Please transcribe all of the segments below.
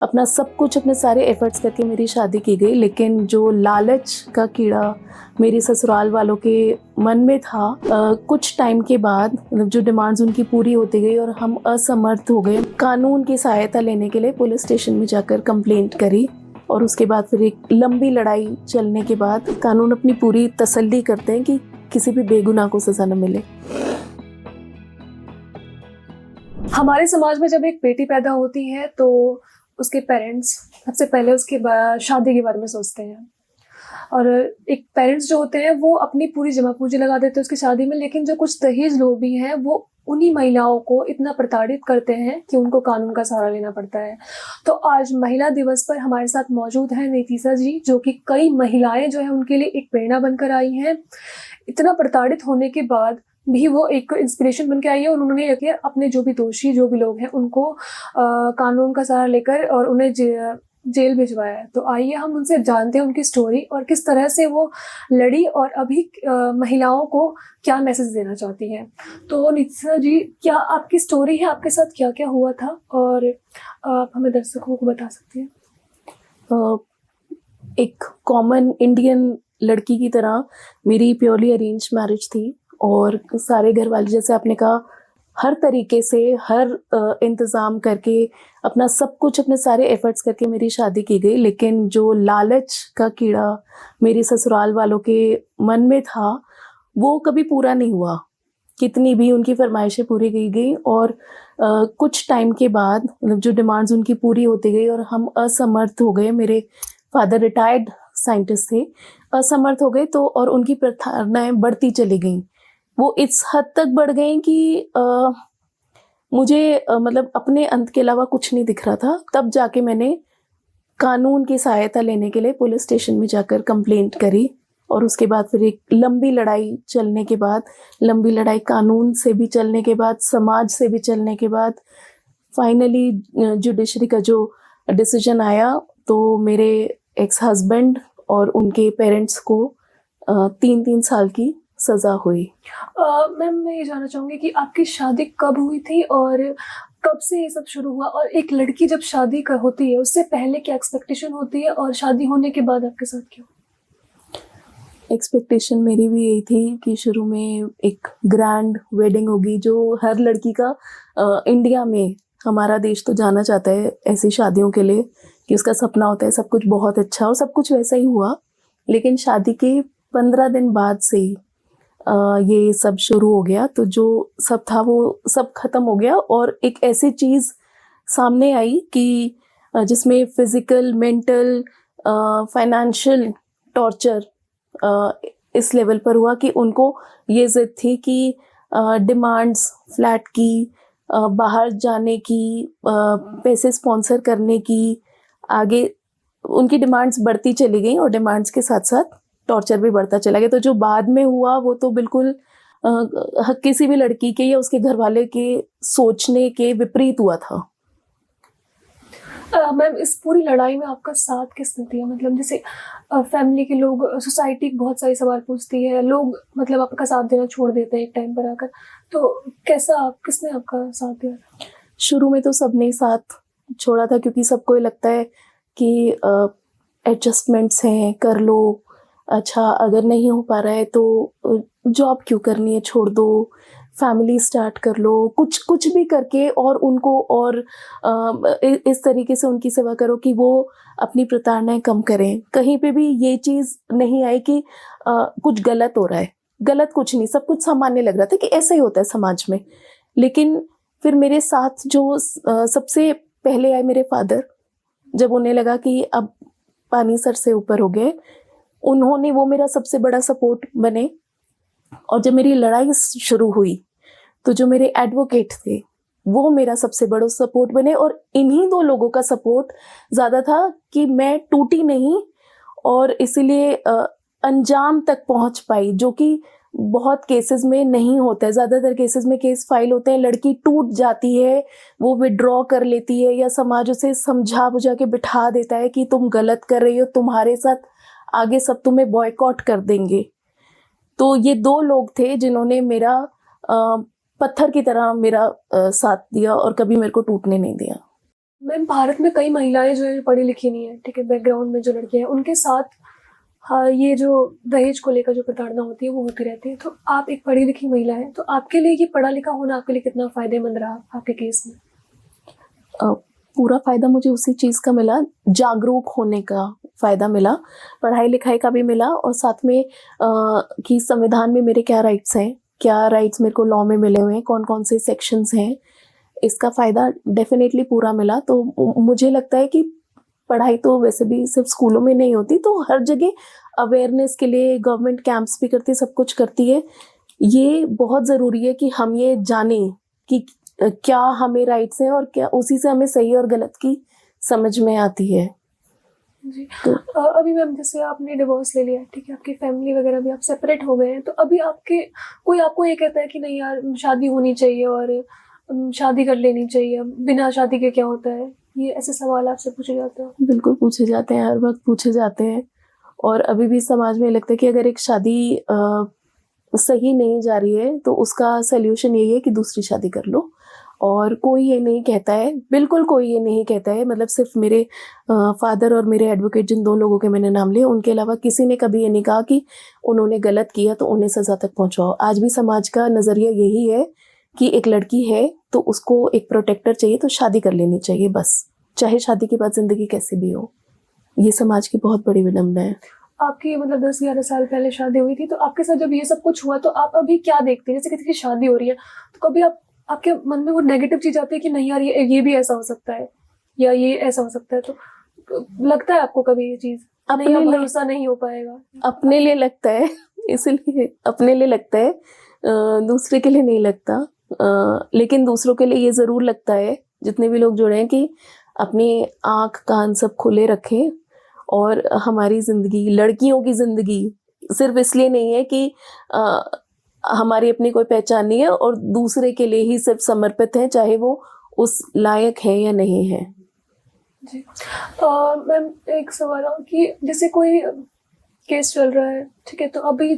अपना सब कुछ, अपने सारे एफर्ट्स करके मेरी शादी की गई, लेकिन जो लालच का कीड़ा मेरे ससुराल वालों के मन में था, कुछ टाइम के बाद मतलब जो डिमांड्स उनकी पूरी होती गई और हम असमर्थ हो गए। कानून की सहायता लेने के लिए पुलिस स्टेशन में जाकर कंप्लेंट करी और उसके बाद फिर एक लंबी लड़ाई चलने के बाद कानून अपनी पूरी तसल्ली करते हैं कि किसी भी बेगुनाह को सजा न मिले। हमारे समाज में जब एक बेटी पैदा होती है तो उसके पेरेंट्स सबसे पहले उसके शादी के बारे में सोचते हैं। और एक पेरेंट्स जो होते हैं वो अपनी पूरी जमा पूंजी लगा देते हैं उसकी शादी में, लेकिन जो कुछ दहेज लोग भी हैं वो उन्हीं महिलाओं को इतना प्रताड़ित करते हैं कि उनको कानून का सहारा लेना पड़ता है। तो आज महिला दिवस पर हमारे साथ मौजूद है नीतिशा जी, जो कि कई महिलाएं जो है उनके लिए एक प्रेरणा बनकर आई हैं। इतना प्रताड़ित होने के बाद भी वो एक इंस्पिरेशन बन के आई है और उन्होंने अपने जो भी दोषी जो भी लोग हैं उनको कानून का सहारा लेकर और उन्हें जेल भिजवाया है। तो आइए हम उनसे जानते हैं उनकी स्टोरी और किस तरह से वो लड़ी और अभी महिलाओं को क्या मैसेज देना चाहती हैं। तो नितिशा जी, क्या आपकी स्टोरी है, आपके साथ क्या क्या हुआ था और आप हमें दर्शकों को बता सकती हैं? एक कॉमन इंडियन लड़की की तरह मेरी प्योरली अरेंज मैरिज थी और सारे घर वाले, जैसे आपने कहा, हर तरीके से हर इंतज़ाम करके अपना सब कुछ, अपने सारे एफर्ट्स करके मेरी शादी की गई, लेकिन जो लालच का कीड़ा मेरे ससुराल वालों के मन में था वो कभी पूरा नहीं हुआ। कितनी भी उनकी फरमाइशें पूरी की गई और कुछ टाइम के बाद मतलब जो डिमांड्स उनकी पूरी होती गई और हम असमर्थ हो गए। मेरे फादर रिटायर्ड साइंटिस्ट थे, असमर्थ हो गए तो और उनकी प्रार्थनाएं बढ़ती चली गईं। वो इस हद तक बढ़ गई कि मुझे मतलब अपने अंत के अलावा कुछ नहीं दिख रहा था। तब जाके मैंने कानून की सहायता लेने के लिए पुलिस स्टेशन में जाकर कंप्लेंट करी और उसके बाद फिर एक लंबी लड़ाई चलने के बाद, लंबी लड़ाई कानून से भी चलने के बाद, समाज से भी चलने के बाद, फाइनली जुडिशरी का जो डिसीजन आया तो मेरे एक्स हस्बैंड और उनके पेरेंट्स को 3-3 साल की सज़ा हुई। मैम, मैं ये जानना चाहूँगी कि आपकी शादी कब हुई थी और कब से ये सब शुरू हुआ? और एक लड़की जब शादी होती है उससे पहले क्या एक्सपेक्टेशन होती है और शादी होने के बाद आपके साथ क्या? एक्सपेक्टेशन मेरी भी यही थी कि शुरू में एक ग्रैंड वेडिंग होगी, जो हर लड़की का इंडिया में, हमारा देश तो जाना चाहता है ऐसी शादियों के लिए कि उसका सपना होता है सब कुछ बहुत अच्छा, और सब कुछ वैसा ही हुआ। लेकिन शादी के 15 दिन बाद से ही ये सब शुरू हो गया। तो जो सब था वो सब खत्म हो गया और एक ऐसी चीज़ सामने आई कि जिसमें फिजिकल, मेंटल, फाइनेंशियल टॉर्चर इस लेवल पर हुआ कि उनको ये ज़िद थी कि डिमांड्स फ्लैट की, बाहर जाने की, पैसे स्पॉन्सर करने की, आगे उनकी डिमांड्स बढ़ती चली गई और डिमांड्स के साथ साथ टॉर्चर भी बढ़ता चला गया। तो जो बाद में हुआ वो तो बिल्कुल किसी भी लड़की के या उसके घर वाले के सोचने के विपरीत हुआ था। मैम, इस पूरी लड़ाई में आपका साथ किसने दिया? मतलब जैसे फैमिली के लोग, सोसाइटी बहुत सारे सवाल पूछती है, लोग मतलब आपका साथ देना छोड़ देते हैं एक टाइम पर आकर। तो किसने आपका साथ दिया? शुरू में तो सबने ही साथ छोड़ा था क्योंकि सबको ये लगता है कि एडजस्टमेंट्स हैं, कर लो, अच्छा अगर नहीं हो पा रहा है तो जॉब क्यों करनी है, छोड़ दो, फैमिली स्टार्ट कर लो, कुछ कुछ भी करके और उनको और इस तरीके से उनकी सेवा करो कि वो अपनी प्रताड़नाएं कम करें। कहीं पे भी ये चीज़ नहीं आई कि कुछ गलत हो रहा है। गलत कुछ नहीं, सब कुछ सामान्य लग रहा था कि ऐसा ही होता है समाज में। लेकिन फिर मेरे साथ जो सबसे पहले आए मेरे फादर, जब उन्हें लगा कि अब पानी सर से ऊपर हो गए, उन्होंने, वो मेरा सबसे बड़ा सपोर्ट बने। और जब मेरी लड़ाई शुरू हुई तो जो मेरे एडवोकेट थे वो मेरा सबसे बड़ा सपोर्ट बने और इन्हीं दो लोगों का सपोर्ट ज़्यादा था कि मैं टूटी नहीं और इसीलिए अंजाम तक पहुंच पाई, जो कि बहुत केसेस में नहीं होता है। ज़्यादातर केसेस में केस फाइल होते हैं, लड़की टूट जाती है, वो विड्रॉ कर लेती है या समाज उसे समझा बुझा के बिठा देता है कि तुम गलत कर रही हो, तुम्हारे साथ आगे सब तुम्हें बॉयकॉट कर देंगे। तो ये 2 लोग थे जिन्होंने मेरा पत्थर की तरह मेरा साथ दिया और कभी मेरे को टूटने नहीं दिया। मैम भारत में कई महिलाएं जो है पढ़ी लिखी नहीं है, ठीक है, बैकग्राउंड में जो लड़कियां हैं उनके साथ हाँ ये जो दहेज को लेकर जो प्रताड़ना होती है वो होती रहती है। तो आप एक पढ़ी लिखी महिला है, तो आपके लिए ये पढ़ा लिखा होना आपके लिए कितना फायदेमंद रहा आपके केस में? अ, पूरा फायदा मुझे उसी चीज का मिला, जागरूक होने का फायदा मिला, पढ़ाई लिखाई का भी मिला, और साथ में कि संविधान में मेरे क्या राइट्स हैं, क्या राइट्स मेरे को लॉ में मिले हुए हैं, कौन कौन से सेक्शंस हैं, इसका फायदा डेफिनेटली पूरा मिला। तो मुझे लगता है कि पढ़ाई तो वैसे भी सिर्फ स्कूलों में नहीं होती, तो हर जगह अवेयरनेस के लिए गवर्नमेंट कैंप्स भी करती है, सब कुछ करती है। ये बहुत ज़रूरी है कि हम ये जानें कि क्या हमें राइट्स हैं और क्या उसी से हमें सही और गलत की समझ में आती है। जी। तो अभी मैम जैसे आपने डिवोर्स ले लिया, ठीक है, आपकी फैमिली वगैरह भी आप सेपरेट हो गए हैं, तो अभी आपके कोई आपको ये कहता है कि नहीं यार शादी होनी चाहिए और शादी कर लेनी चाहिए, बिना शादी के क्या होता है, ये ऐसे सवाल आपसे पूछे जाते हैं? बिल्कुल पूछे जाते हैं, हर वक्त पूछे जाते हैं। और अभी भी समाज में लगता है कि अगर एक शादी सही नहीं जा रही है तो उसका सल्यूशन यही है कि दूसरी शादी कर लो। और कोई ये नहीं कहता है, बिल्कुल कोई ये नहीं कहता है, मतलब सिर्फ मेरे फादर और मेरे एडवोकेट, जिन दो लोगों के मैंने नाम लिए, उनके अलावा किसी ने कभी ये नहीं कहा कि उन्होंने गलत किया तो उन्हें सज़ा तक पहुंचाओ। आज भी समाज का नज़रिया यही है कि एक लड़की है तो उसको एक प्रोटेक्टर चाहिए, तो शादी कर लेनी चाहिए बस, चाहे शादी के बाद ज़िंदगी कैसी भी हो। ये समाज की बहुत बड़ी विडंबना है। आपकी मतलब 10-11 साल पहले शादी हुई थी, तो आपके साथ जब ये सब कुछ हुआ तो आप अभी क्या देखते हैं? जैसे किसी की शादी हो रही है तो कभी आपके मन में वो नेगेटिव चीज आती है कि नहीं यार ये भी ऐसा हो सकता है या ये ऐसा हो सकता है, तो लगता है आपको कभी ये चीज नहीं अब भरोसा नहीं हो पाएगा? अपने लिए लगता है, इसलिए अपने लिए लगता है, दूसरे के लिए नहीं लगता। लेकिन दूसरों के लिए ये ज़रूर लगता है, जितने भी लोग जुड़े हैं, कि अपनी आँख कान सब खुले रखें। और हमारी ज़िंदगी, लड़कियों की ज़िंदगी सिर्फ इसलिए नहीं है कि हमारी अपनी कोई पहचान नहीं है और दूसरे के लिए ही सिर्फ समर्पित है, चाहे वो उस लायक है या नहीं है। जी। मैम एक सवाल और कि जैसे कोई केस चल रहा है, ठीक है, तो अभी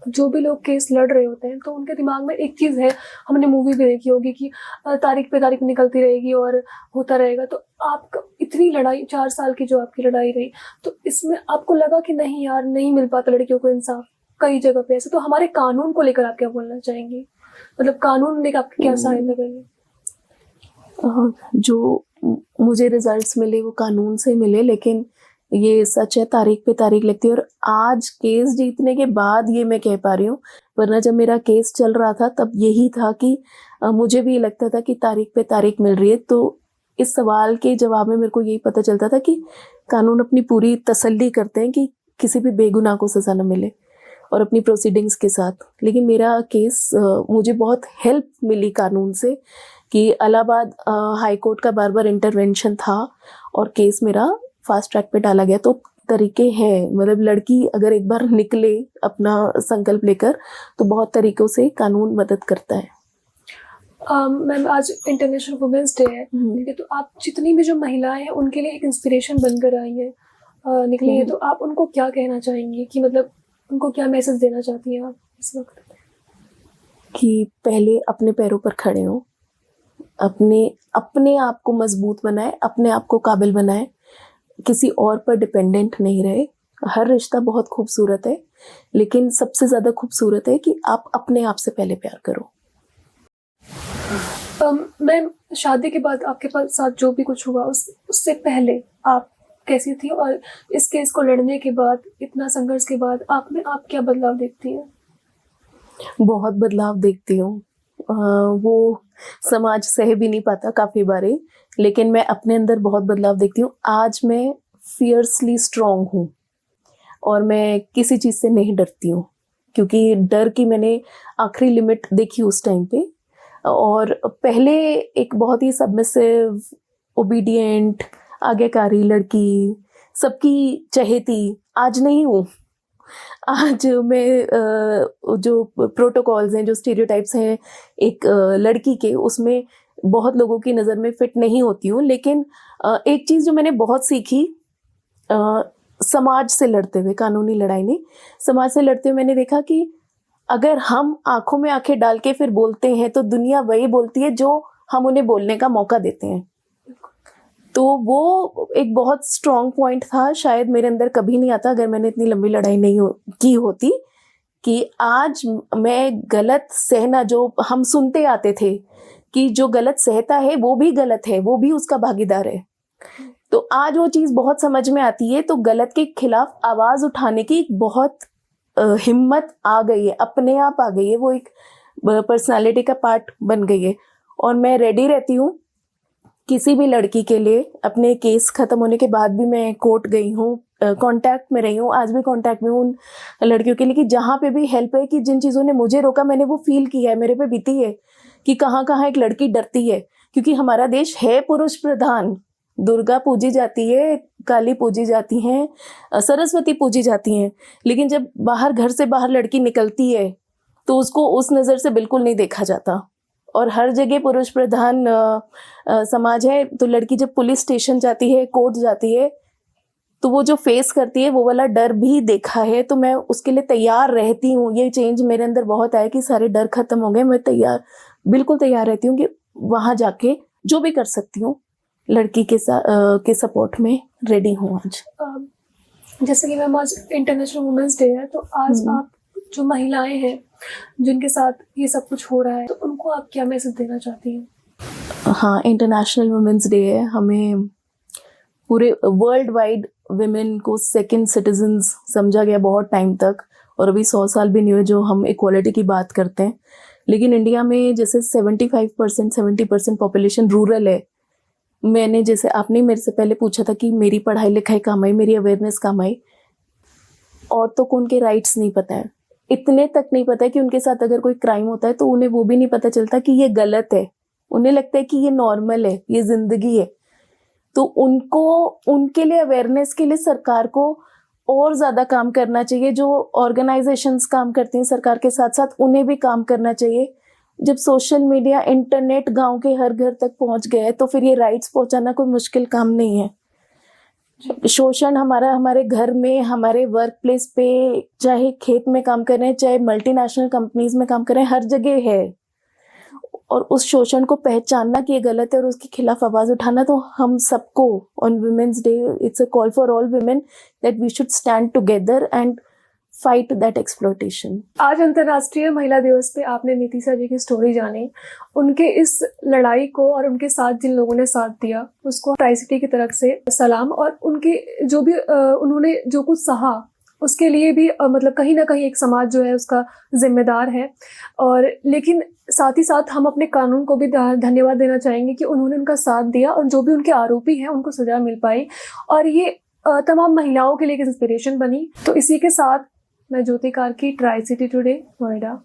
जो भी लोग केस लड़ रहे होते हैं तो उनके दिमाग में एक चीज़ है, हमने मूवी भी देखी होगी कि तारीख पे तारीख निकलती रहेगी और होता रहेगा। तो आपका इतनी लड़ाई 4 साल की जो आपकी लड़ाई रही, तो इसमें आपको लगा कि नहीं यार नहीं मिल पाता लड़कियों को इंसाफ कई जगह पे ऐसे, तो हमारे कानून को लेकर आप क्या बोलना चाहेंगे? मतलब कानून लेकर आपकी क्या सहायता करेंगे? जो मुझे रिजल्ट्स मिले वो कानून से मिले, लेकिन ये सच है, तारीख पे तारीख लगती है। और आज केस जीतने के बाद ये मैं कह पा रही हूँ, वरना जब मेरा केस चल रहा था तब यही था कि मुझे भी लगता था कि तारीख पे तारीख मिल रही है। तो इस सवाल के जवाब में मेरे को यही पता चलता था कि कानून अपनी पूरी तसल्ली करते हैं कि किसी भी बेगुनाह को सज़ा न मिले, और अपनी प्रोसीडिंग्स के साथ। लेकिन मेरा केस, मुझे बहुत हेल्प मिली कानून से कि इलाहाबाद हाई कोर्ट का बार बार इंटरवेंशन था और केस मेरा फास्ट ट्रैक पे डाला गया। तो तरीके हैं, मतलब लड़की अगर एक बार निकले अपना संकल्प लेकर तो बहुत तरीक़ों से कानून मदद करता है। मैम आज इंटरनेशनल वुमेंस डे है, ठीक है, तो आप जितनी भी जो महिलाएं हैं उनके लिए एक इंस्पिरेशन बनकर आई हैं, निकली है, तो आप उनको क्या कहना चाहेंगी कि मतलब उनको क्या मैसेज देना चाहती हैं आप इस वक्त? कि पहले अपने पैरों पर खड़े हों, अपने आप को मजबूत बनाए, अपने आप को काबिल बनाए, किसी और पर डिपेंडेंट नहीं रहे। हर रिश्ता बहुत खूबसूरत है, लेकिन सबसे ज़्यादा खूबसूरत है कि आप अपने आप से पहले प्यार करो। मैम शादी के बाद आपके पास साथ जो भी कुछ हुआ उससे पहले आप कैसी थी, और इस केस को लड़ने के बाद, इतना संघर्ष के बाद आप में आप क्या बदलाव देखती हैं? बहुत बदलाव देखती हूँ। वो समाज सह भी नहीं पाता काफ़ी बारी, लेकिन मैं अपने अंदर बहुत बदलाव देखती हूँ। आज मैं फियर्सली स्ट्रॉन्ग हूँ और मैं किसी चीज़ से नहीं डरती हूँ, क्योंकि डर की मैंने आखिरी लिमिट देखी उस टाइम पे। और पहले एक बहुत ही सबमिसिव, ओबीडिएंट, आज्ञाकारी लड़की, सबकी चहेती, आज नहीं हूँ। आज मैं जो प्रोटोकॉल्स हैं, जो स्टीरियोटाइप्स हैं एक लड़की के, उसमें बहुत लोगों की नज़र में फिट नहीं होती हूँ। लेकिन एक चीज़ जो मैंने बहुत सीखी, समाज से लड़ते हुए, कानूनी लड़ाई नहीं, समाज से लड़ते हुए मैंने देखा कि अगर हम आंखों में आंखें डाल के फिर बोलते हैं तो दुनिया वही बोलती है जो हम उन्हें बोलने का मौका देते हैं। तो वो एक बहुत स्ट्रॉन्ग पॉइंट था, शायद मेरे अंदर कभी नहीं आता अगर मैंने इतनी लंबी लड़ाई नहीं की होती, कि आज मैं गलत सहना, जो हम सुनते आते थे कि जो गलत सहता है वो भी गलत है, वो भी उसका भागीदार है, तो आज वो चीज़ बहुत समझ में आती है। तो गलत के खिलाफ आवाज़ उठाने की एक बहुत हिम्मत आ गई है, अपने आप आ गई है, वो एक पर्सनालिटी का पार्ट बन गई है। और मैं रेडी रहती हूँ किसी भी लड़की के लिए। अपने केस ख़त्म होने के बाद भी मैं कोर्ट गई हूँ, कांटेक्ट में रही हूँ, आज भी कांटेक्ट में हूँ उन लड़कियों के लिए कि जहाँ पे भी हेल्प है, कि जिन चीज़ों ने मुझे रोका मैंने वो फील किया है, मेरे पे बीती है कि कहाँ कहाँ एक लड़की डरती है, क्योंकि हमारा देश है पुरुष प्रधान। दुर्गा पूजी जाती है, काली पूजी जाती हैं, सरस्वती पूजी जाती हैं, लेकिन जब बाहर, घर से बाहर लड़की निकलती है तो उसको उस नज़र से बिल्कुल नहीं देखा जाता। और हर जगह पुरुष प्रधान समाज है, तो लड़की जब पुलिस स्टेशन जाती है, कोर्ट जाती है, तो वो जो फेस करती है वो वाला डर भी देखा है। तो मैं उसके लिए तैयार रहती हूँ। ये चेंज मेरे अंदर बहुत आया कि सारे डर खत्म हो गए, मैं बिल्कुल तैयार रहती हूँ कि वहाँ जाके जो भी कर सकती हूँ लड़की के सपोर्ट में रेडी हूँ आज। जैसे कि मैम आज इंटरनेशनल वुमेंस डे है, तो आज आप जो महिलाएं हैं जिनके साथ ये सब कुछ हो रहा है, तो उनको आप क्या मैसेज देना चाहती हैं? हाँ, इंटरनेशनल वुमेंस डे है, हमें पूरे वर्ल्ड वाइड विमेन को सेकंड सिटीजन्स समझा गया बहुत टाइम तक, और अभी 100 साल भी नहीं हुए जो हम इक्वालिटी की बात करते हैं। लेकिन इंडिया में जैसे 75% 70% पॉपुलेशन रूरल है। मैंने, जैसे आपने मेरे से पहले पूछा था कि मेरी पढ़ाई लिखाई काम आई, मेरी अवेयरनेस काम आई, औरतों को उनके राइट्स नहीं पता है, इतने तक नहीं पता है कि उनके साथ अगर कोई क्राइम होता है तो उन्हें वो भी नहीं पता चलता कि ये गलत है। उन्हें लगता है कि ये नॉर्मल है, ये जिंदगी है। तो उनको, उनके लिए अवेयरनेस के लिए सरकार को और ज़्यादा काम करना चाहिए। जो ऑर्गेनाइजेशंस काम करती हैं सरकार के साथ साथ, उन्हें भी काम करना चाहिए। जब सोशल मीडिया, इंटरनेट गांव के हर घर तक पहुंच गया है तो फिर ये राइट्स पहुंचाना कोई मुश्किल काम नहीं है। शोषण हमारे घर में, हमारे वर्क प्लेस पे, चाहे खेत में काम कर रहे हैं, चाहे मल्टीनेशनल कंपनीज में काम कर रहे हैं, हर जगह है। और उस शोषण को पहचानना कि ये गलत है और उसके खिलाफ आवाज उठाना, तो हम सबको on women's day it's a call for all women that we should stand together and fight that exploitation. आज अंतर्राष्ट्रीय महिला दिवस पे आपने नितिशा जी की स्टोरी जानी, उनके इस लड़ाई को और उनके साथ जिन लोगों ने साथ दिया उसको ट्राई सिटी की तरफ से सलाम। और उनके जो भी उन्होंने जो कुछ सहा उसके लिए भी मतलब कहीं ना कहीं एक समाज जो है उसका जिम्मेदार है। और लेकिन साथ ही साथ हम अपने कानून को भी धन्यवाद देना चाहेंगे कि उन्होंने उनका साथ दिया और जो भी उनके आरोपी हैं उनको सजा मिल पाई, और ये तमाम महिलाओं के लिए एक इंस्पिरेशन बनी। तो इसी के साथ मैं Jyoti Karki, tri city today, Noida.